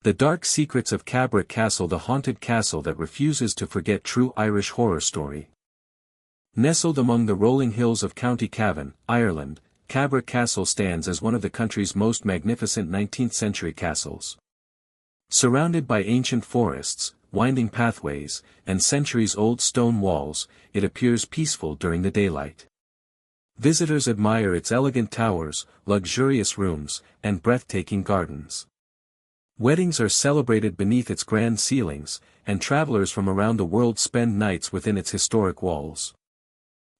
The Dark Secrets of Cabra Castle, the haunted castle that refuses to forget. True Irish horror story. Nestled among the rolling hills of County Cavan, Ireland, Cabra Castle stands as one of the country's most magnificent 19th-century castles. Surrounded by ancient forests, winding pathways, and centuries-old stone walls, it appears peaceful during the daylight. Visitors admire its elegant towers, luxurious rooms, and breathtaking gardens. Weddings are celebrated beneath its grand ceilings, and travelers from around the world spend nights within its historic walls.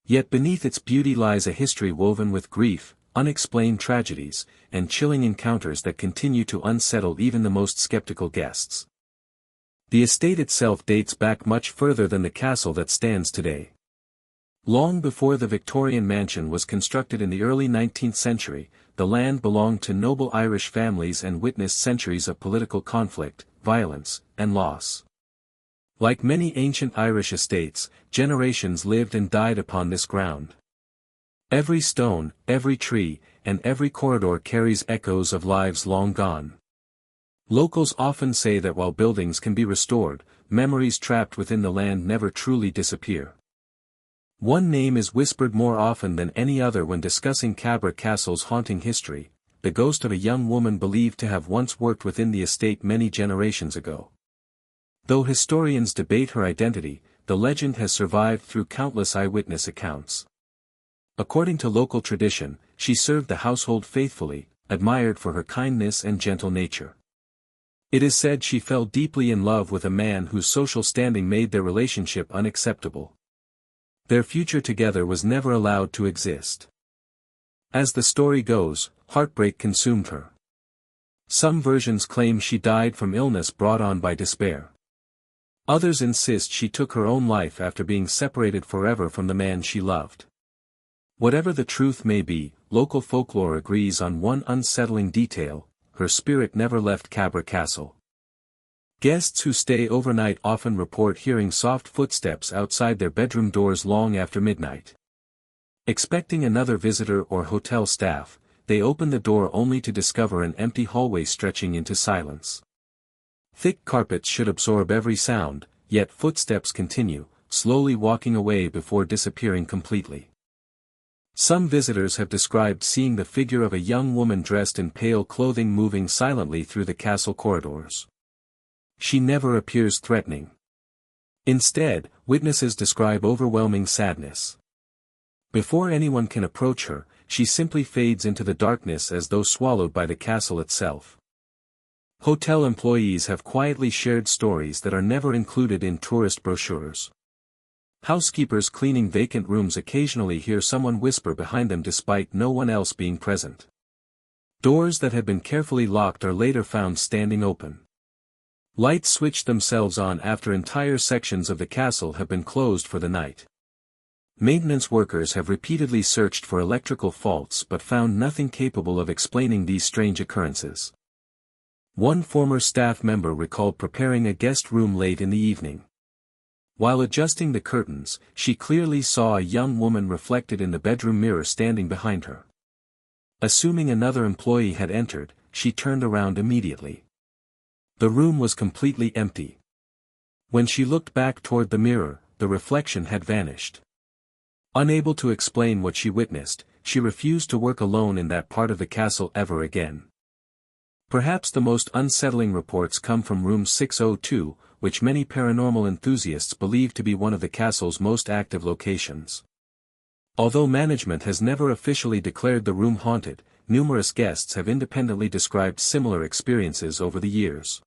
Yet beneath its beauty lies a history woven with grief, unexplained tragedies, and chilling encounters that continue to unsettle even the most skeptical guests. The estate itself dates back much further than the castle that stands today. Long before the Victorian mansion was constructed in the early 19th century, the land belonged to noble Irish families and witnessed centuries of political conflict, violence, and loss. Like many ancient Irish estates, generations lived and died upon this ground. Every stone, every tree, and every corridor carries echoes of lives long gone. Locals often say that while buildings can be restored, memories trapped within the land never truly disappear. One name is whispered more often than any other when discussing Cabra Castle's haunting history: the ghost of a young woman believed to have once worked within the estate many generations ago. Though historians debate her identity, the legend has survived through countless eyewitness accounts. According to local tradition, she served the household faithfully, admired for her kindness and gentle nature. It is said she fell deeply in love with a man whose social standing made their relationship unacceptable. Their future together was never allowed to exist. As the story goes, heartbreak consumed her. Some versions claim she died from illness brought on by despair. Others insist she took her own life after being separated forever from the man she loved. Whatever the truth may be, local folklore agrees on one unsettling detail: her spirit never left Cabra Castle. Guests who stay overnight often report hearing soft footsteps outside their bedroom doors long after midnight. Expecting another visitor or hotel staff, they open the door only to discover an empty hallway stretching into silence. Thick carpets should absorb every sound, yet footsteps continue, slowly walking away before disappearing completely. Some visitors have described seeing the figure of a young woman dressed in pale clothing moving silently through the castle corridors. She never appears threatening. Instead, witnesses describe overwhelming sadness. Before anyone can approach her, she simply fades into the darkness as though swallowed by the castle itself. Hotel employees have quietly shared stories that are never included in tourist brochures. Housekeepers cleaning vacant rooms occasionally hear someone whisper behind them despite no one else being present. Doors that had been carefully locked are later found standing open. Lights switch themselves on after entire sections of the castle have been closed for the night. Maintenance workers have repeatedly searched for electrical faults but found nothing capable of explaining these strange occurrences. One former staff member recalled preparing a guest room late in the evening. While adjusting the curtains, she clearly saw a young woman reflected in the bedroom mirror standing behind her. Assuming another employee had entered, she turned around immediately. The room was completely empty. When she looked back toward the mirror, the reflection had vanished. Unable to explain what she witnessed, she refused to work alone in that part of the castle ever again. Perhaps the most unsettling reports come from room 602, which many paranormal enthusiasts believe to be one of the castle's most active locations. Although management has never officially declared the room haunted, numerous guests have independently described similar experiences over the years.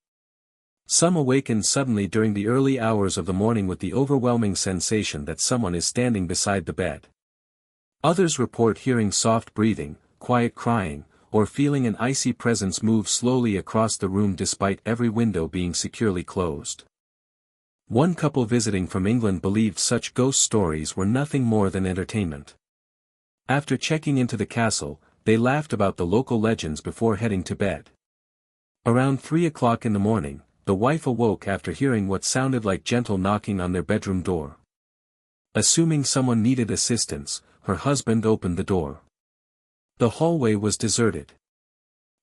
Some awaken suddenly during the early hours of the morning with the overwhelming sensation that someone is standing beside the bed. Others report hearing soft breathing, quiet crying, or feeling an icy presence move slowly across the room despite every window being securely closed. One couple visiting from England believed such ghost stories were nothing more than entertainment. After checking into the castle, they laughed about the local legends before heading to bed. Around 3 o'clock in the morning, the wife awoke after hearing what sounded like gentle knocking on their bedroom door. Assuming someone needed assistance, her husband opened the door. The hallway was deserted.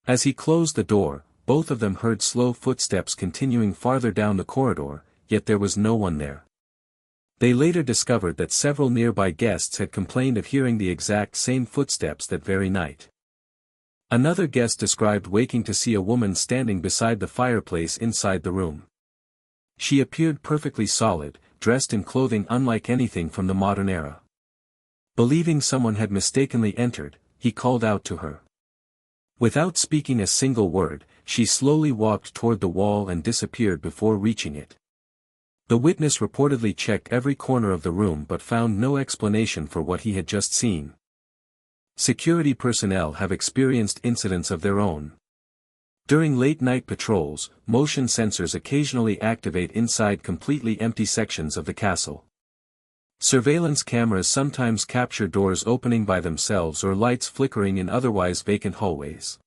As he closed the door, both of them heard slow footsteps continuing farther down the corridor, yet there was no one there. They later discovered that several nearby guests had complained of hearing the exact same footsteps that very night. Another guest described waking to see a woman standing beside the fireplace inside the room. She appeared perfectly solid, dressed in clothing unlike anything from the modern era. Believing someone had mistakenly entered, he called out to her. Without speaking a single word, she slowly walked toward the wall and disappeared before reaching it. The witness reportedly checked every corner of the room but found no explanation for what he had just seen. Security personnel have experienced incidents of their own. During late-night patrols, motion sensors occasionally activate inside completely empty sections of the castle. Surveillance cameras sometimes capture doors opening by themselves or lights flickering in otherwise vacant hallways.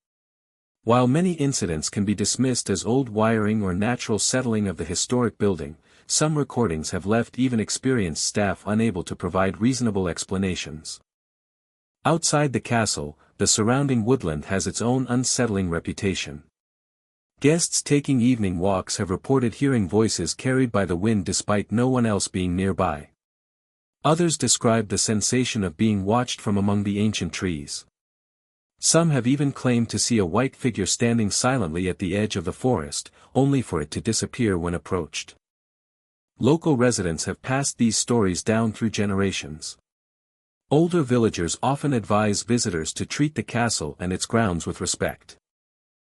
While many incidents can be dismissed as old wiring or natural settling of the historic building, some recordings have left even experienced staff unable to provide reasonable explanations. Outside the castle, the surrounding woodland has its own unsettling reputation. Guests taking evening walks have reported hearing voices carried by the wind despite no one else being nearby. Others described the sensation of being watched from among the ancient trees. Some have even claimed to see a white figure standing silently at the edge of the forest, only for it to disappear when approached. Local residents have passed these stories down through generations. Older villagers often advise visitors to treat the castle and its grounds with respect.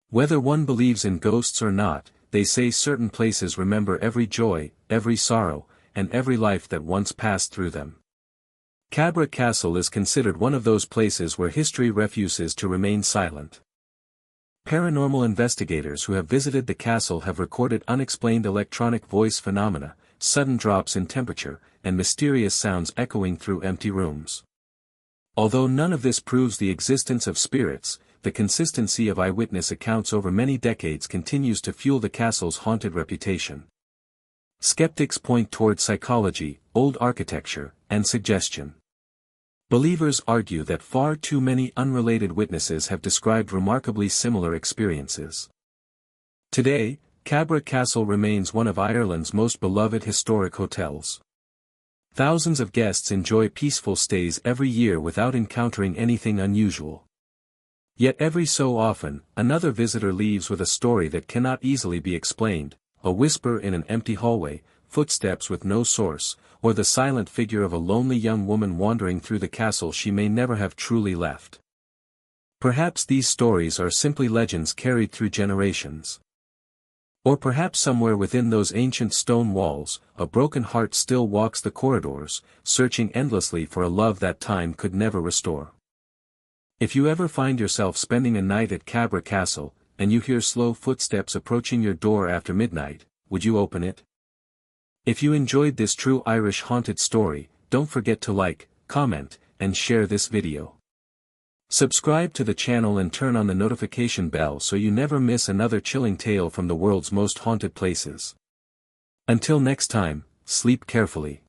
Whether one believes in ghosts or not, they say certain places remember every joy, every sorrow, and every life that once passed through them. Cabra Castle is considered one of those places where history refuses to remain silent. Paranormal investigators who have visited the castle have recorded unexplained electronic voice phenomena, sudden drops in temperature, and mysterious sounds echoing through empty rooms. Although none of this proves the existence of spirits, the consistency of eyewitness accounts over many decades continues to fuel the castle's haunted reputation. Skeptics point toward psychology, old architecture, and suggestion. Believers argue that far too many unrelated witnesses have described remarkably similar experiences. Today, Cabra Castle remains one of Ireland's most beloved historic hotels. Thousands of guests enjoy peaceful stays every year without encountering anything unusual. Yet every so often, another visitor leaves with a story that cannot easily be explained, a whisper in an empty hallway, footsteps with no source, or the silent figure of a lonely young woman wandering through the castle she may never have truly left. Perhaps these stories are simply legends carried through generations. Or perhaps somewhere within those ancient stone walls, a broken heart still walks the corridors, searching endlessly for a love that time could never restore. If you ever find yourself spending a night at Cabra Castle, and you hear slow footsteps approaching your door after midnight, would you open it? If you enjoyed this true Irish haunted story, don't forget to like, comment, and share this video. Subscribe to the channel and turn on the notification bell so you never miss another chilling tale from the world's most haunted places. Until next time, sleep carefully.